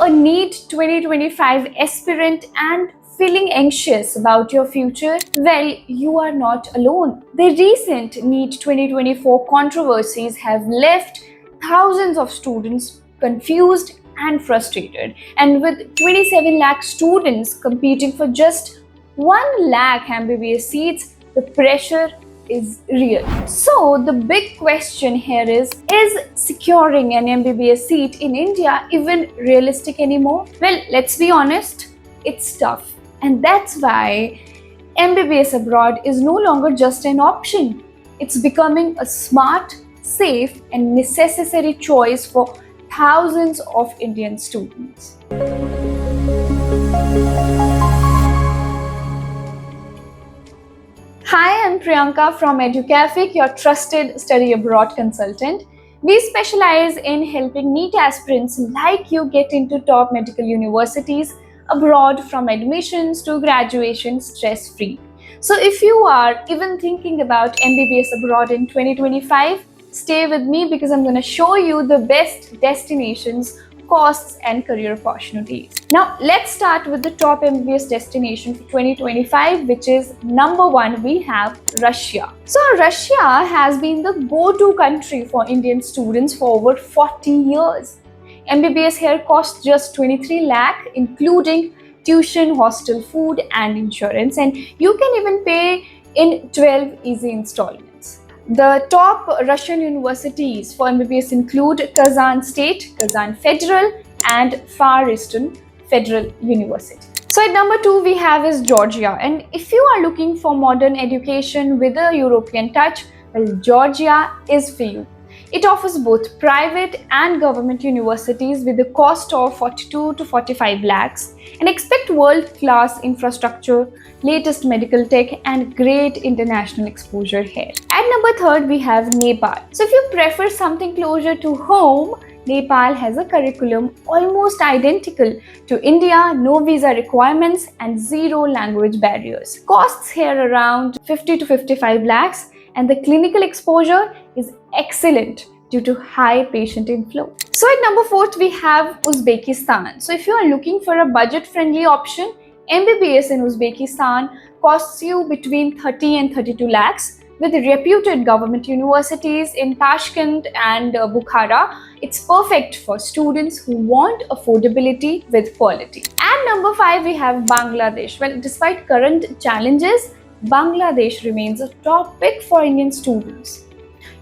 a NEET 2025 aspirant and feeling anxious about your future? Well, you are not alone. The recent NEET 2024 controversies have left thousands of students confused and frustrated. And with 27 lakh students competing for just 1 lakh MBBS seats, the pressure is real. So the big question here is securing an MBBS seat in India even realistic anymore? Well, let's be honest, it's tough. And that's why MBBS abroad is no longer just an option. It's becoming a smart, safe, and necessary choice for thousands of Indian students. Hi, I'm Priyanka from EduCafic, your trusted study abroad consultant. We specialize in helping NEET aspirants like you get into top medical universities abroad, from admissions to graduation, stress-free. So if you are even thinking about MBBS abroad in 2025, stay with me because I'm going to show you the best destinations, costs, and career opportunities. Now let's start with the top MBBS destination for 2025, which is number 1. We have Russia. So Russia has been the go-to country for Indian students for over 40 years. MBBS here costs just 23 lakh, including tuition, hostel, food, and insurance, and you can even pay in 12 easy installments. The top Russian universities for MBBS include Kazan State, Kazan Federal, and Far Eastern Federal University. So at number 2 we have is Georgia, and if you are looking for modern education with a European touch, well, Georgia is for you. It offers both private and government universities with a cost of 42 to 45 lakhs, and expect world-class infrastructure, latest medical tech, and great international exposure here. At number 3 we have Nepal. So if you prefer something closer to home, Nepal has a curriculum almost identical to India, no visa requirements, and zero language barriers. Costs here around 50 to 55 lakhs, and the clinical exposure is excellent due to high patient inflow. So at number 4 we have Uzbekistan. So if you are looking for a budget-friendly option, MBBS in Uzbekistan costs you between 30 and 32 lakhs. With reputed government universities in Tashkent and Bukhara, it's perfect for students who want affordability with quality. At number 5 we have Bangladesh. Well, despite current challenges, Bangladesh remains a top pick for Indian students.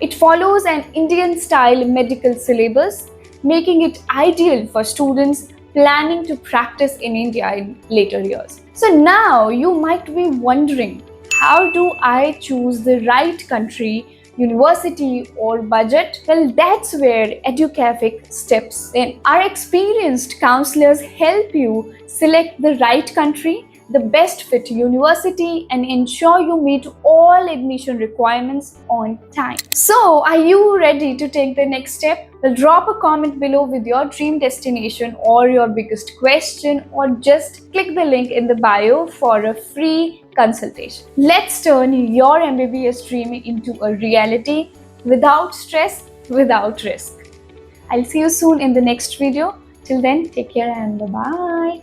It follows an Indian-style medical syllabus, making it ideal for students planning to practice in India in later years. So now you might be wondering, how do I choose the right country, university, or budget? Well, that's where EduCafic steps in. Our experienced counselors help you select the right country, the best fit university, and ensure you meet all admission requirements on time. So, are you ready to take the next step? Well, drop a comment below with your dream destination or your biggest question, or just click the link in the bio for a free consultation. Let's turn your MBBS dream into a reality without stress, without risk. I'll see you soon in the next video. Till then, take care and bye-bye.